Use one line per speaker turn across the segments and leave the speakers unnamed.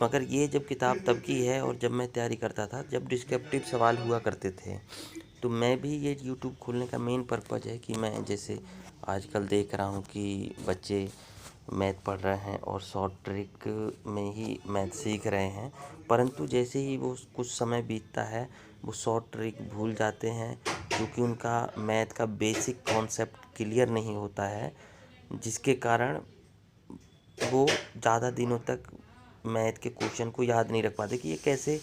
मगर ये जब किताब तब की है और जब मैं तैयारी करता था, जब डिस्क्रिप्टिव सवाल हुआ करते थे, तो मैं भी ये यूट्यूब खोलने का मेन पर्पज़ है कि मैं जैसे आजकल देख रहा हूँ कि बच्चे मैथ पढ़ रहे हैं और शॉर्ट ट्रिक में ही मैथ सीख रहे हैं, परंतु जैसे ही वो कुछ समय बीतता है, वो शॉर्ट ट्रिक भूल जाते हैं, क्योंकि उनका मैथ का बेसिक कॉन्सेप्ट क्लियर नहीं होता है, जिसके कारण वो ज़्यादा दिनों तक मैथ के क्वेश्चन को याद नहीं रख पाते कि ये कैसे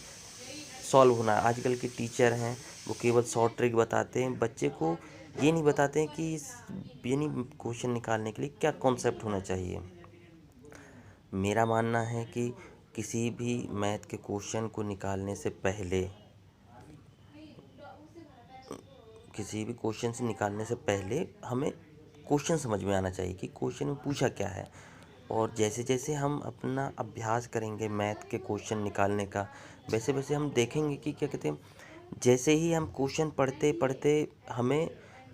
सॉल्व होना है। आजकल के टीचर हैं, वो केवल शॉर्ट ट्रिक बताते हैं, बच्चे को ये नहीं बताते हैं कि यानी क्वेश्चन निकालने के लिए क्या कॉन्सेप्ट होना चाहिए। मेरा मानना है कि किसी भी मैथ के क्वेश्चन को निकालने से पहले, किसी भी क्वेश्चन से निकालने से पहले हमें क्वेश्चन समझ में आना चाहिए कि क्वेश्चन में पूछा क्या है। और जैसे जैसे हम अपना अभ्यास करेंगे मैथ के क्वेश्चन निकालने का, वैसे वैसे हम देखेंगे कि क्या कहते हैं, जैसे ही हम क्वेश्चन पढ़ते पढ़ते हमें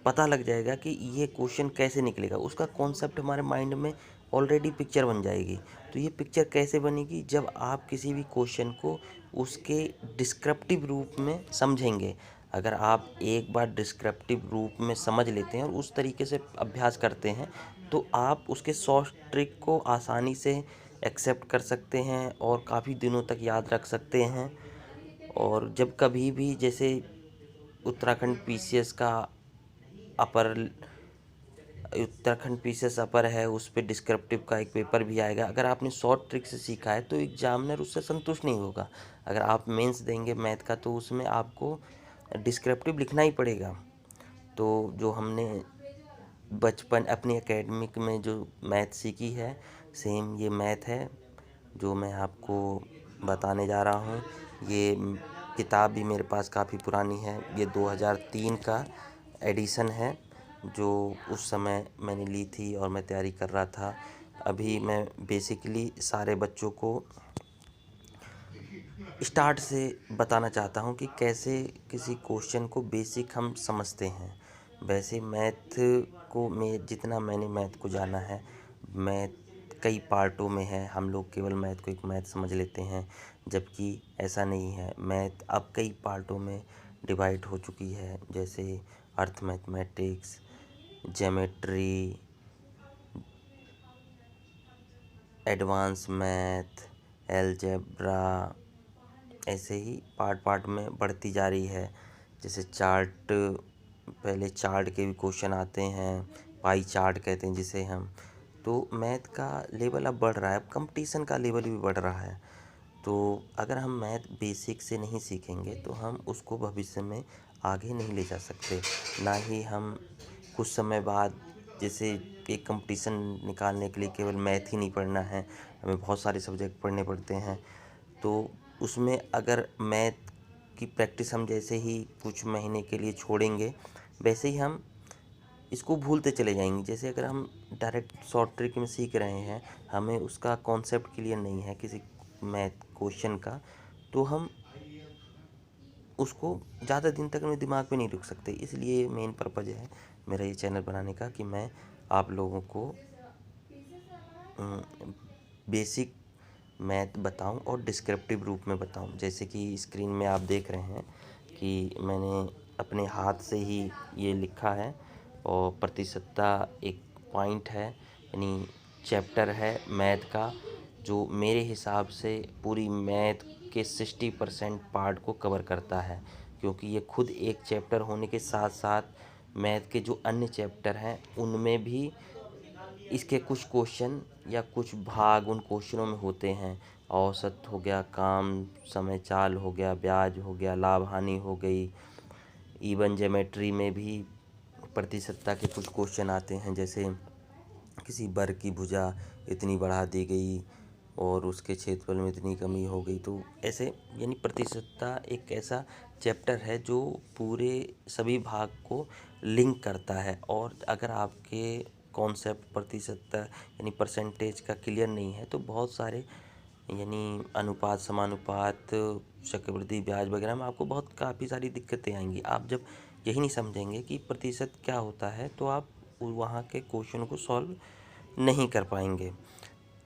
पता लग जाएगा कि ये क्वेश्चन कैसे निकलेगा, उसका कॉन्सेप्ट हमारे माइंड में ऑलरेडी पिक्चर बन जाएगी। तो ये पिक्चर कैसे बनेगी, जब आप किसी भी क्वेश्चन को उसके डिस्क्रिप्टिव रूप में समझेंगे। अगर आप एक बार डिस्क्रिप्टिव रूप में समझ लेते हैं और उस तरीके से अभ्यास करते हैं, तो आप उसके शॉर्ट ट्रिक को आसानी से एक्सेप्ट कर सकते हैं और काफ़ी दिनों तक याद रख सकते हैं। और जब कभी भी जैसे उत्तराखंड पीसीएस का अपर उत्तराखंड पीसीएस अपर है, उस पे डिस्क्रिप्टिव का एक पेपर भी आएगा। अगर आपने शॉर्ट ट्रिक से सीखा है तो एग्जामिनर उससे संतुष्ट नहीं होगा। अगर आप मेंस देंगे मैथ का, तो उसमें आपको डिस्क्रिप्टिव लिखना ही पड़ेगा। तो जो हमने बचपन अपनी एकेडमिक में जो मैथ सीखी है, सेम ये मैथ है जो मैं आपको बताने जा रहा हूँ। ये किताब भी मेरे पास काफ़ी पुरानी है, ये 2003 का एडिशन है, जो उस समय मैंने ली थी और मैं तैयारी कर रहा था। अभी मैं बेसिकली सारे बच्चों को स्टार्ट से बताना चाहता हूँ कि कैसे किसी क्वेश्चन को बेसिक हम समझते हैं। वैसे मैथ को मैं जितना मैंने मैथ को जाना है, मैथ कई पार्टों में है। हम लोग केवल मैथ को एक मैथ समझ लेते हैं, जबकि ऐसा नहीं है। मैथ अब कई पार्टों में डिवाइड हो चुकी है, जैसे अर्थ mathematics, geometry, advance math, algebra, ऐसे ही पार्ट पार्ट में बढ़ती जा रही है। जैसे चार्ट, पहले चार्ट के भी क्वेश्चन आते हैं, पाई चार्ट कहते हैं जिसे हम। तो मैथ का लेवल अब बढ़ रहा है, अब कंपटीशन का लेवल भी बढ़ रहा है। तो अगर हम मैथ बेसिक से नहीं सीखेंगे तो हम उसको भविष्य में आगे नहीं ले जा सकते। ना ही हम कुछ समय बाद, जैसे एक कंपटीशन निकालने के लिए केवल मैथ ही नहीं पढ़ना है, हमें बहुत सारे सब्जेक्ट पढ़ने पड़ते हैं। तो उसमें अगर मैथ की प्रैक्टिस हम जैसे ही कुछ महीने के लिए छोड़ेंगे, वैसे ही हम इसको भूलते चले जाएंगे। जैसे अगर हम डायरेक्ट शॉर्ट ट्रिक में सीख रहे हैं, हमें उसका कॉन्सेप्ट क्लियर नहीं है किसी मैथ क्वेश्चन का, तो हम उसको ज़्यादा दिन तक अपने दिमाग में नहीं रख सकते। इसलिए मेन पर्पज़ है मेरा ये चैनल बनाने का कि मैं आप लोगों को बेसिक मैथ बताऊं और डिस्क्रिप्टिव रूप में बताऊं। जैसे कि स्क्रीन में आप देख रहे हैं कि मैंने अपने हाथ से ही ये लिखा है, और प्रतिशतता एक पॉइंट है, यानी चैप्टर है मैथ का, जो मेरे हिसाब से पूरी मैथ के 60% पार्ट को कवर करता है। क्योंकि ये खुद एक चैप्टर होने के साथ साथ मैथ के जो अन्य चैप्टर हैं उनमें भी इसके कुछ क्वेश्चन या कुछ भाग उन क्वेश्चनों में होते हैं। औसत हो गया, काम समय चाल हो गया, ब्याज हो गया, लाभ हानि हो गई। इवन ज्योमेट्री में भी प्रतिशतता के कुछ क्वेश्चन आते हैं, जैसे किसी वर्ग की भुजा इतनी बढ़ा दी गई और उसके क्षेत्रफल में इतनी कमी हो गई। तो ऐसे यानी प्रतिशतता एक ऐसा चैप्टर है जो पूरे सभी भाग को लिंक करता है। और अगर आपके कॉन्सेप्ट प्रतिशतता यानी परसेंटेज का क्लियर नहीं है, तो बहुत सारे यानी अनुपात, समानुपात, चक्रवृद्धि ब्याज वगैरह में आपको बहुत काफ़ी सारी दिक्कतें आएंगी। आप जब यही नहीं समझेंगे कि प्रतिशत क्या होता है, तो आप वहाँ के क्वेश्चन को सॉल्व नहीं कर पाएंगे।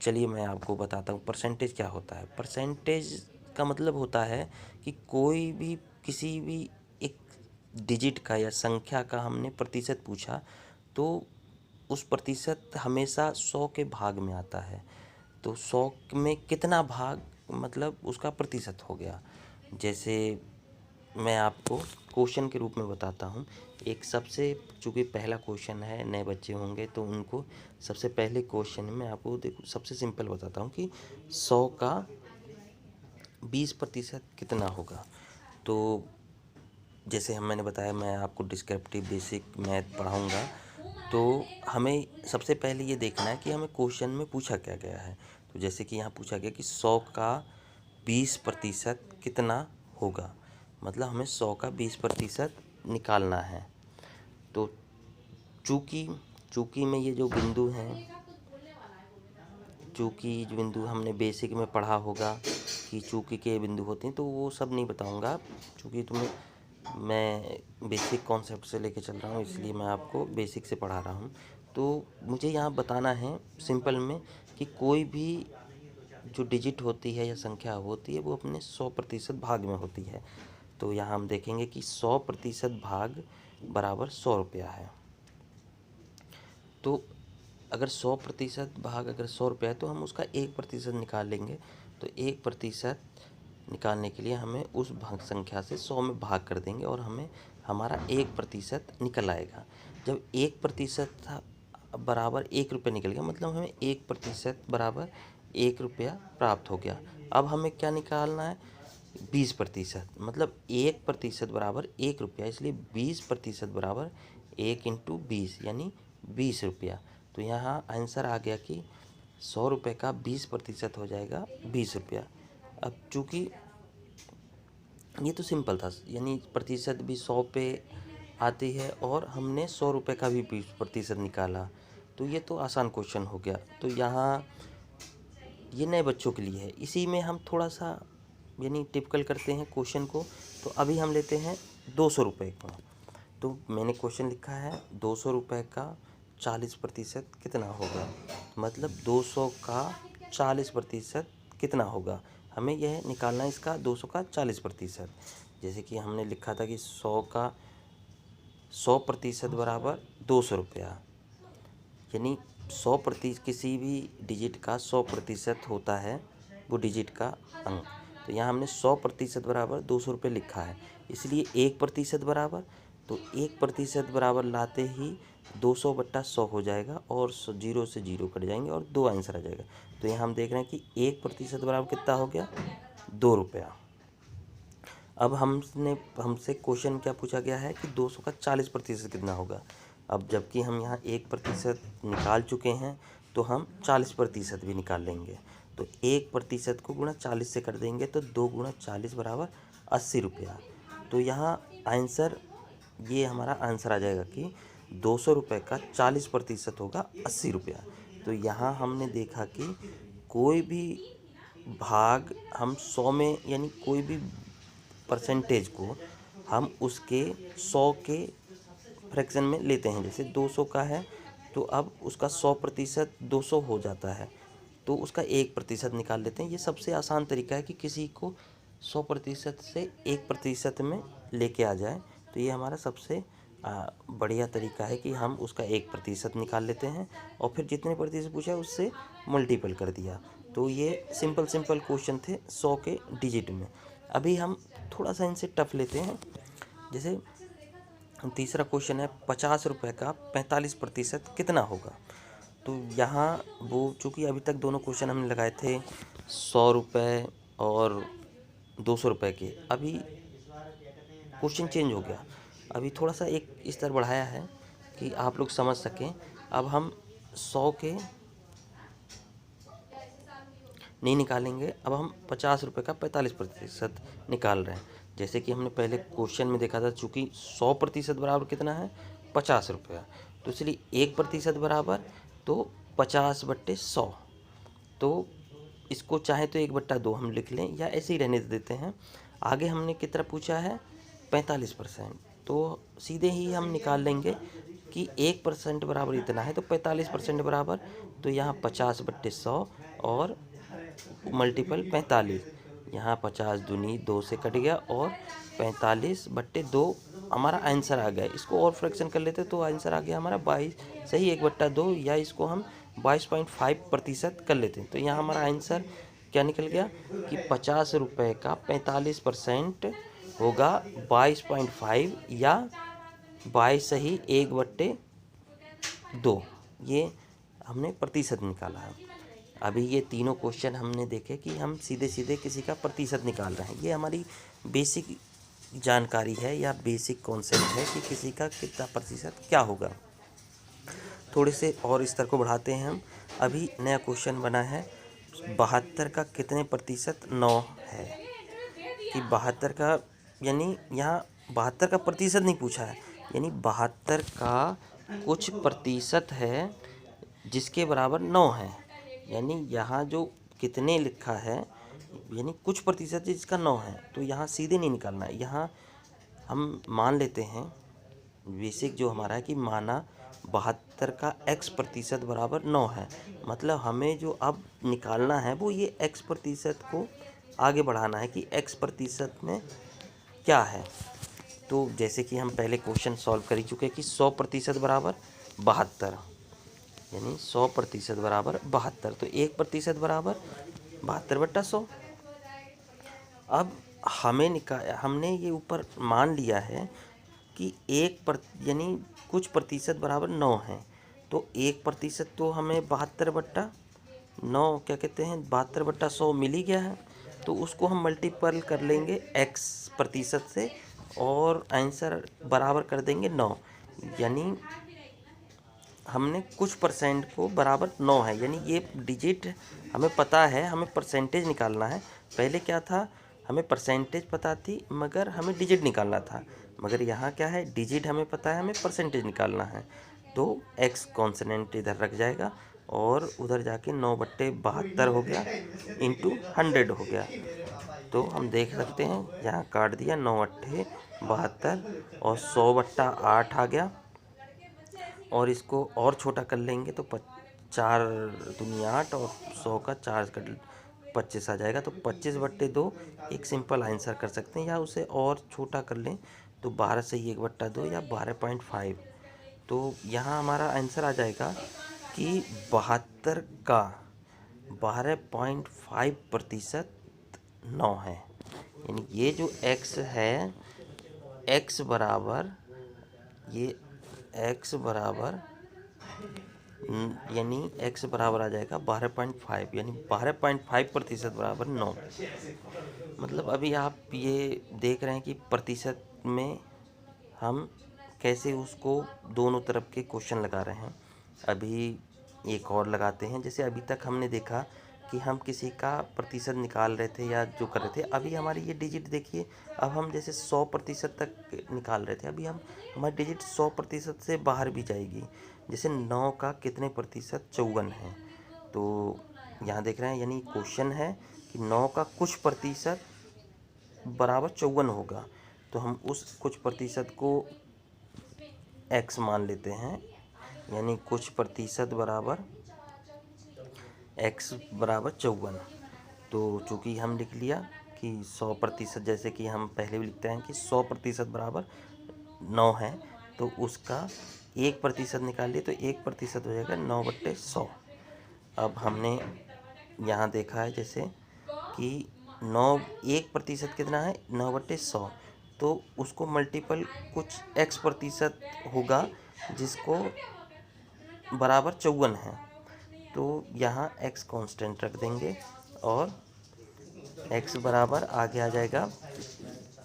चलिए मैं आपको बताता हूँ परसेंटेज क्या होता है। परसेंटेज का मतलब होता है कि कोई भी किसी भी एक डिजिट का या संख्या का हमने प्रतिशत पूछा तो उस प्रतिशत हमेशा 100 के भाग में आता है। तो 100 में कितना भाग मतलब उसका प्रतिशत हो गया। जैसे मैं आपको क्वेश्चन के रूप में बताता हूँ। एक सबसे चूँकि पहला क्वेश्चन है, नए बच्चे होंगे तो उनको सबसे पहले क्वेश्चन में आपको देखो सबसे सिंपल बताता हूँ कि 100 का 20% कितना होगा। तो जैसे मैंने बताया मैं आपको डिस्क्रिप्टिव बेसिक मैथ पढ़ाऊँगा, तो हमें सबसे पहले ये देखना है कि हमें क्वेश्चन में पूछा क्या गया है। तो जैसे कि यहाँ पूछा गया कि 100 का 20% कितना होगा, मतलब हमें 100 का 20% निकालना है। तो चूँकि चूँकि में ये जो बिंदु हैं, चूँकि जो बिंदु हमने बेसिक में पढ़ा होगा कि चूँकि के बिंदु होते हैं, तो वो सब नहीं बताऊँगा चूँकि तुम्हें मैं बेसिक कॉन्सेप्ट से लेके चल रहा हूँ, इसलिए मैं आपको बेसिक से पढ़ा रहा हूँ। तो मुझे यहाँ बताना है सिंपल में कि कोई भी जो डिजिट होती है या संख्या होती है वो अपने 100% भाग में होती है। तो यहाँ हम देखेंगे कि 100% भाग बराबर 100 रुपया है। तो अगर 100% भाग अगर 100 रुपया है तो हम उसका 1% निकाल लेंगे। तो 1% निकालने के लिए हमें उस भाग संख्या से 100 में भाग कर देंगे और हमें हमारा 1% निकल आएगा। जब 1% बराबर 1 रुपये निकल गया, मतलब हमें 1% बराबर 1 रुपया प्राप्त हो गया। अब हमें क्या निकालना है, 20%, मतलब 1% बराबर 1 रुपया, इसलिए 20% बराबर 1 इंटू 20 यानी 20 रुपया। तो यहाँ आंसर आ गया कि 100 रुपये का 20% हो जाएगा 20 रुपया। अब चूँकि ये तो सिंपल था, यानी प्रतिशत भी 100 पे आती है और हमने 100 रुपये का भी 20% निकाला, तो ये तो आसान क्वेश्चन हो गया। तो यहाँ ये नए बच्चों के लिए है, इसी में हम थोड़ा सा यानी टिपिकल करते हैं क्वेश्चन को। तो अभी हम लेते हैं 200 रुपये का। तो मैंने क्वेश्चन लिखा है 200 रुपये का 40% कितना होगा, मतलब 200 का 40% कितना होगा, हमें यह निकालना है इसका 200 का 40%। जैसे कि हमने लिखा था कि 100 का 100% बराबर 200 रुपया, यानी 100% किसी भी डिजिट का 100% होता है वो डिजिट का अंक। तो यहाँ हमने 100% बराबर 200 रुपये लिखा है, इसलिए 1% बराबर, तो 1% बराबर लाते ही 200/100 हो जाएगा और 0 से 0 कट जाएंगे और 2 आंसर आ जाएगा। तो यहाँ हम देख रहे हैं कि 1% बराबर कितना हो गया, 2 रुपया। अब हमसे क्वेश्चन क्या पूछा गया है कि 200 का 40% कितना होगा। अब जबकि हम यहाँ 1% निकाल चुके हैं तो हम 40% भी निकाल लेंगे। तो 1% को गुणा 40 से कर देंगे तो 2 गुणा 40 बराबर 80 रुपया। तो यहाँ आंसर, ये हमारा आंसर आ जाएगा कि 200 रुपये का 40% होगा 80 रुपया। तो यहाँ हमने देखा कि कोई भी भाग हम 100 में, यानी कोई भी परसेंटेज को हम उसके 100 के फ्रैक्शन में लेते हैं। जैसे 200 का है तो अब उसका 100% 200 हो जाता है, तो उसका 1% निकाल लेते हैं। ये सबसे आसान तरीका है कि किसी को 100% से 1% में लेके आ जाए। तो ये हमारा सबसे बढ़िया तरीका है कि हम उसका 1% निकाल लेते हैं और फिर जितने प्रतिशत पूछा है उससे मल्टीपल कर दिया। तो ये सिंपल क्वेश्चन थे 100 के डिजिट में। अभी हम थोड़ा सा इनसे टफ लेते हैं। जैसे तीसरा क्वेश्चन है 50 रुपये का 45% कितना होगा। तो यहाँ वो चूँकि अभी तक दोनों क्वेश्चन हमने लगाए थे 100 रुपये और 200 रुपये के, अभी क्वेश्चन चेंज हो गया। अभी थोड़ा सा एक स्तर बढ़ाया है कि आप लोग समझ सकें। अब हम 100 के नहीं निकालेंगे, अब हम 50 रुपये का 45% निकाल रहे हैं। जैसे कि हमने पहले क्वेश्चन में देखा था, चूँकि 100% बराबर कितना है, 50 रुपया, तो इसलिए 1% बराबर तो 50/100। तो इसको चाहे तो 1/2 हम लिख लें या ऐसे ही रहने देते हैं। आगे हमने कितना पूछा है, 45%, तो सीधे ही हम निकाल लेंगे कि 1% बराबर इतना है, तो 45% बराबर, तो यहाँ 50/100 और मल्टीपल 45, यहाँ 50 दूनी 2 से कट गया और 45/2 हमारा आंसर आ गया। इसको और फ्रैक्शन कर लेते तो आंसर आ गया हमारा 22 सही 1/2, या इसको हम 22.5% कर लेते हैं। तो यहाँ हमारा आंसर क्या निकल गया कि 50 रुपये का 45% होगा 22.5 या 22 सही 1/2। ये हमने प्रतिशत निकाला है। अभी ये तीनों क्वेश्चन हमने देखे कि हम सीधे सीधे किसी का प्रतिशत निकाल रहे हैं। ये हमारी बेसिक जानकारी है या बेसिक कॉन्सेप्ट है कि किसी का कितना प्रतिशत क्या होगा। थोड़े से और स्तर को बढ़ाते हैं हम। अभी नया क्वेश्चन बना है 72 का कितने प्रतिशत 9 है, कि 72 का, यानी यहाँ 72 का प्रतिशत नहीं पूछा है, यानी 72 का कुछ प्रतिशत है जिसके बराबर 9 है। यानी यहाँ जो कितने लिखा है, यानी कुछ प्रतिशत जिसका 9 है, तो यहाँ सीधे नहीं निकालना है। यहाँ हम मान लेते हैं बेसिक जो हमारा है कि माना 72 का x प्रतिशत बराबर 9 है। मतलब हमें जो अब निकालना है वो ये x प्रतिशत को आगे बढ़ाना है कि x प्रतिशत में क्या है। तो जैसे कि हम पहले क्वेश्चन सॉल्व कर ही चुके कि 100% बराबर 72, यानी 100% बराबर 72, तो 1% बराबर 72/100। अब हमने ये ऊपर मान लिया है कि यानी कुछ प्रतिशत बराबर 9 है, तो 1% तो हमें 72/9 क्या कहते हैं 72/100 मिल ही गया है। तो उसको हम मल्टीपल कर लेंगे x प्रतिशत से और आंसर बराबर कर देंगे 9। यानी हमने कुछ परसेंट को बराबर 9 है, यानी ये डिजिट हमें पता है, हमें परसेंटेज निकालना है। पहले क्या था, हमें परसेंटेज पता थी मगर हमें डिजिट निकालना था, मगर यहाँ क्या है डिजिट हमें पता है, हमें परसेंटेज निकालना है। तो x कॉन्सोनेंट इधर रख जाएगा और उधर जाके 9/72 हो गया इंटू 100 हो गया। तो हम देख सकते हैं यहाँ काट दिया 9/72 और 100/8 आ गया, और इसको और छोटा कर लेंगे तो 4 दूनी 8 और 100 का 4 का 25 आ जाएगा। तो 25/2 एक सिंपल आंसर कर सकते हैं, या उसे और छोटा कर लें तो 12 से 1/2 या 12.5। तो यहाँ हमारा आंसर आ जाएगा कि 72 का 12.5% 9 है। यानी ये जो x है, x बराबर ये x बराबर यानी x बराबर आ जाएगा 12.5, यानी 12.5% बराबर 9। मतलब अभी आप ये देख रहे हैं कि प्रतिशत में हम कैसे उसको दोनों तरफ के क्वेश्चन लगा रहे हैं। अभी एक और लगाते हैं। जैसे अभी तक हमने देखा कि हम किसी का प्रतिशत निकाल रहे थे या जो कर रहे थे। अभी हमारी ये डिजिट देखिए, अब हम जैसे 100% तक निकाल रहे थे, अभी हमारी डिजिट 100% से बाहर भी जाएगी। जैसे 9 का कितने प्रतिशत 54 है, तो यहाँ देख रहे हैं, यानी क्वेश्चन है कि 9 का कुछ प्रतिशत बराबर 54 होगा। तो हम उस कुछ प्रतिशत को x मान लेते हैं, यानी कुछ प्रतिशत बराबर x बराबर 54। तो चूँकि हम लिख लिया कि 100%, जैसे कि हम पहले भी लिखते हैं कि 100% बराबर 9 है, तो उसका 1% निकालिए तो 1% हो जाएगा 9/100। अब हमने यहाँ देखा है जैसे कि 1% कितना है 9/100, तो उसको मल्टीपल कुछ x प्रतिशत होगा जिसको बराबर 54 है। तो यहाँ x कांस्टेंट रख देंगे और x बराबर आगे आ जाएगा,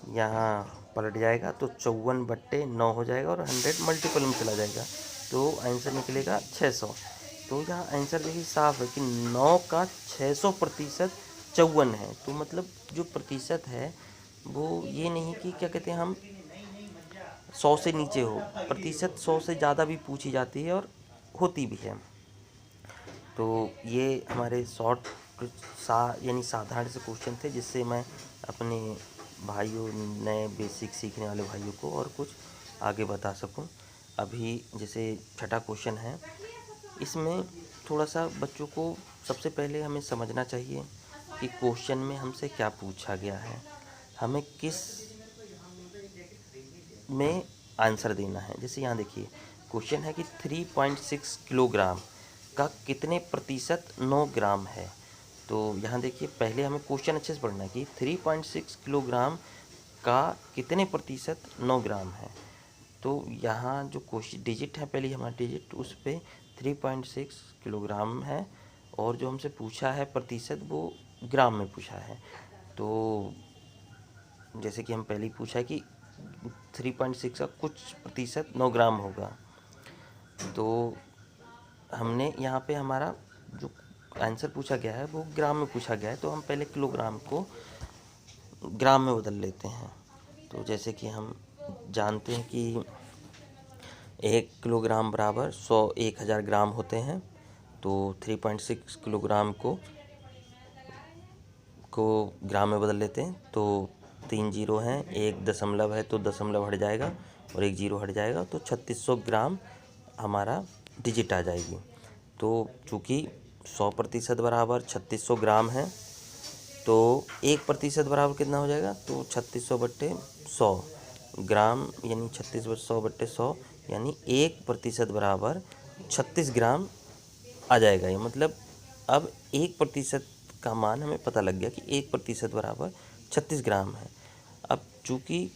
यहाँ पलट जाएगा तो 54/9 हो जाएगा और 100 मल्टीपल में चला जाएगा, तो आंसर निकलेगा 600। तो यहाँ आंसर देखिए साफ है कि 9 का 600% 54 है। तो मतलब जो प्रतिशत है वो ये नहीं कि क्या कहते हैं हम 100 से नीचे हो, प्रतिशत 100 से ज़्यादा भी पूछी जाती है और होती भी है। तो ये हमारे यानी साधारण से क्वेश्चन थे, जिससे मैं अपने भाइयों, नए बेसिक सीखने वाले भाइयों को और कुछ आगे बता सकूं। अभी जैसे छठा क्वेश्चन है, इसमें थोड़ा सा बच्चों को सबसे पहले हमें समझना चाहिए कि क्वेश्चन में हमसे क्या पूछा गया है, हमें किस में आंसर देना है। जैसे यहाँ देखिए क्वेश्चन है कि 3.6 किलोग्राम का कितने प्रतिशत 9 ग्राम है। तो यहाँ देखिए पहले हमें क्वेश्चन अच्छे से पढ़ना है कि 3.6 किलोग्राम का कितने प्रतिशत 9 ग्राम है। तो यहाँ जो क्वेश्चन डिजिट है, पहले हमारा डिजिट उस पर 3.6 किलोग्राम है और जो हमसे पूछा है प्रतिशत वो ग्राम में पूछा है। तो जैसे कि हम पहले ही पूछा है कि 3.6 का कुछ प्रतिशत 9 ग्राम होगा, तो हमने यहाँ पे हमारा जो आंसर पूछा गया है वो ग्राम में पूछा गया है, तो हम पहले किलोग्राम को ग्राम में बदल लेते हैं। तो जैसे कि हम जानते हैं कि 1 किलोग्राम बराबर 1000 ग्राम होते हैं। तो 3.6 किलोग्राम को ग्राम में बदल लेते हैं। तो 3 जीरो हैं, 1 दशमलव है तो दशमलव हट जाएगा और 1 जीरो हट जाएगा, तो 3600 ग्राम हमारा डिजिट आ जाएगी। तो चूँकि 100% बराबर 3600 ग्राम है, तो 1% बराबर कितना हो जाएगा, तो 3600/100 ग्राम, यानी 3600/100 यानी 1% बराबर 36 ग्राम आ जाएगा। ये मतलब अब 1% का मान हमें पता लग गया कि 1% बराबर 36 ग्राम है। अब चूँकि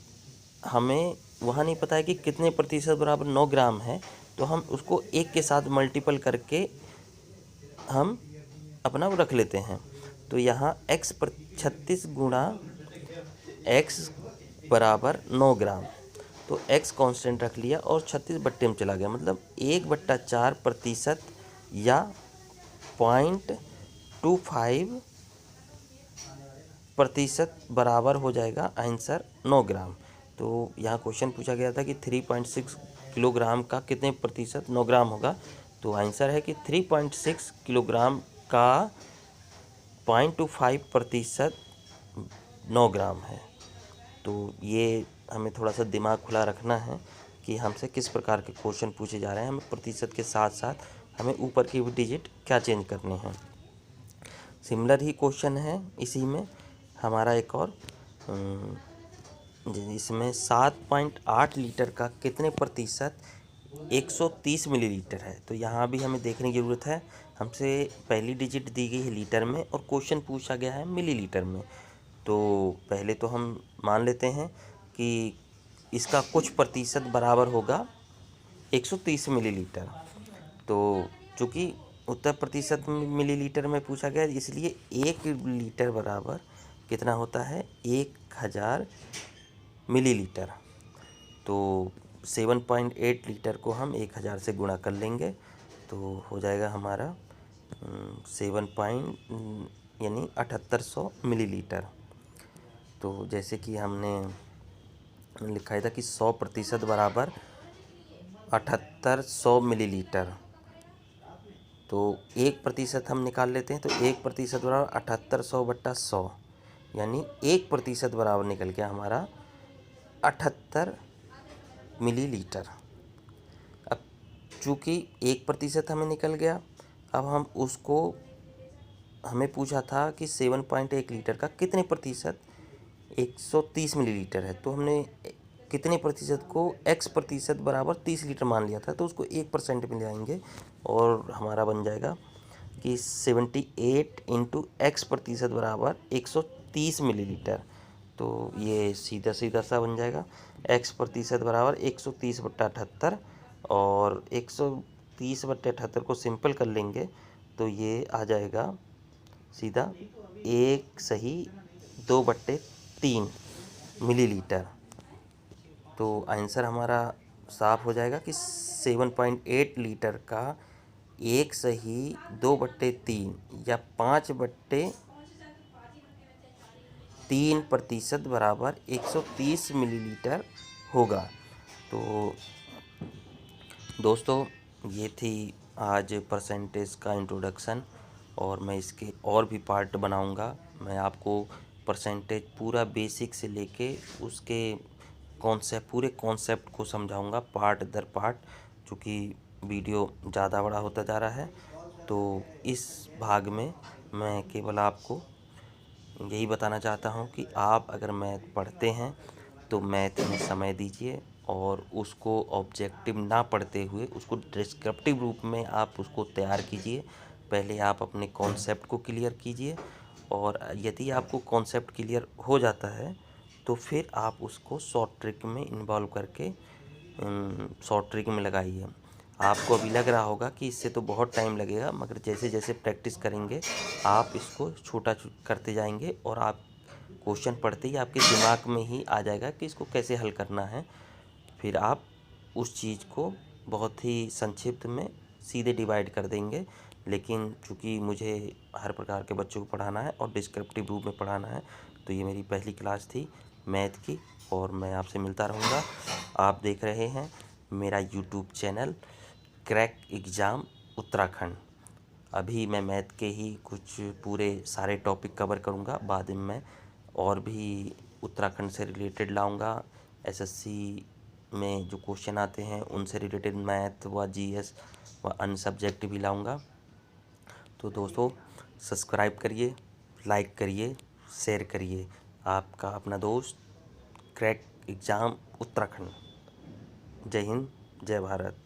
हमें वहाँ नहीं पता है कि कितने प्रतिशत बराबर 9 ग्राम है, तो हम उसको 1 के साथ मल्टीपल करके हम अपना वो रख लेते हैं। तो यहाँ 36 गुणा x बराबर 9 ग्राम, तो x कांस्टेंट रख लिया और 36 बट्टे में चला गया, मतलब 1/4% या 0.25% बराबर हो जाएगा आंसर 9 ग्राम। तो यहाँ क्वेश्चन पूछा गया था कि 3.6 किलोग्राम का कितने प्रतिशत 9 ग्राम होगा। तो आंसर है कि 3.6 किलोग्राम का 0.25% 9 ग्राम है। तो ये हमें थोड़ा सा दिमाग खुला रखना है कि हमसे किस प्रकार के क्वेश्चन पूछे जा रहे हैं, हमें प्रतिशत के साथ साथ हमें ऊपर की भी डिजिट क्या चेंज करने हैं। सिमिलर ही क्वेश्चन है इसी में हमारा एक और, इसमें 7.8 लीटर का कितने प्रतिशत 130 मिलीलीटर है। तो यहाँ भी हमें देखने की ज़रूरत है, हमसे पहली डिजिट दी गई है लीटर में और क्वेश्चन पूछा गया है मिलीलीटर में। तो पहले तो हम मान लेते हैं कि इसका कुछ प्रतिशत बराबर होगा 130 मिलीलीटर। तो चूँकि उत्तर प्रतिशत मिलीलीटर में पूछा गया, इसलिए 1 लीटर बराबर कितना होता है, 1000 मिलीलीटर। तो 7.8 लीटर को हम 1000 से गुणा कर लेंगे, तो हो जाएगा हमारा यानी 7800 मिलीलीटर। तो जैसे कि हमने लिखा था कि 100% बराबर 7800 मिलीलीटर, तो 1% हम निकाल लेते हैं, तो 1% बराबर 7800/100 यानी 1% बराबर निकल गया हमारा 78 मिलीलीटर। अब चूँकि 1% हमें निकल गया, अब हम उसको, हमें पूछा था कि 7.1 लीटर का कितने प्रतिशत 130 मिलीलीटर है, तो हमने कितने प्रतिशत को x% बराबर 30 लीटर मान लिया था, तो उसको 1% में ले आएंगे और हमारा बन जाएगा कि 78 इंटू x% बराबर 130 मिलीलीटर। तो ये सीधा सीधा सा बन जाएगा, x% बराबर 130/78 और 130/78 को सिंपल कर लेंगे तो ये आ जाएगा सीधा 1/2/3 मिलीलीटर। तो आंसर हमारा साफ हो जाएगा कि 7.8 लीटर का 1/2/3 या 5/3% बराबर 130 मिलीलीटर होगा। तो दोस्तों ये थी आज परसेंटेज का इंट्रोडक्शन, और मैं इसके और भी पार्ट बनाऊंगा। मैं आपको परसेंटेज पूरा बेसिक से लेके उसके पूरे कॉन्सेप्ट को समझाऊंगा पार्ट दर पार्ट, चूँकि वीडियो ज़्यादा बड़ा होता जा रहा है। तो इस भाग में मैं केवल आपको यही बताना चाहता हूँ कि आप अगर मैथ पढ़ते हैं तो मैथ में समय दीजिए, और उसको ऑब्जेक्टिव ना पढ़ते हुए उसको डिस्क्रिप्टिव रूप में आप उसको तैयार कीजिए। पहले आप अपने कॉन्सेप्ट को क्लियर कीजिए, और यदि आपको कॉन्सेप्ट क्लियर हो जाता है तो फिर आप उसको शॉर्ट ट्रिक में इन्वॉल्व करके शॉर्ट ट्रिक में लगाइए। आपको अभी लग रहा होगा कि इससे तो बहुत टाइम लगेगा, मगर जैसे जैसे प्रैक्टिस करेंगे आप इसको छोटा करते जाएंगे, और आप क्वेश्चन पढ़ते ही आपके दिमाग में ही आ जाएगा कि इसको कैसे हल करना है। फिर आप उस चीज़ को बहुत ही संक्षिप्त में सीधे डिवाइड कर देंगे। लेकिन चूँकि मुझे हर प्रकार के बच्चों को पढ़ाना है और डिस्क्रिप्टिव रूप में पढ़ाना है, तो ये मेरी पहली क्लास थी मैथ की, और मैं आपसे मिलता रहूँगा। आप देख रहे हैं मेरा YouTube channel crack exam Uttarakhand. अभी मैं मैथ के ही कुछ पूरे सारे टॉपिक कवर करूँगा, बाद में मैं और भी उत्तराखंड से रिलेटेड लाऊँगा। एसएससी में जो क्वेश्चन आते हैं उनसे रिलेटेड मैथ व जीएस व अन्य सब्जेक्ट भी लाऊँगा। तो दोस्तों, सब्सक्राइब करिए, लाइक करिए, शेयर करिए। आपका अपना दोस्त क्रैक एग्ज़ाम उत्तराखंड। जय हिंद, जय भारत।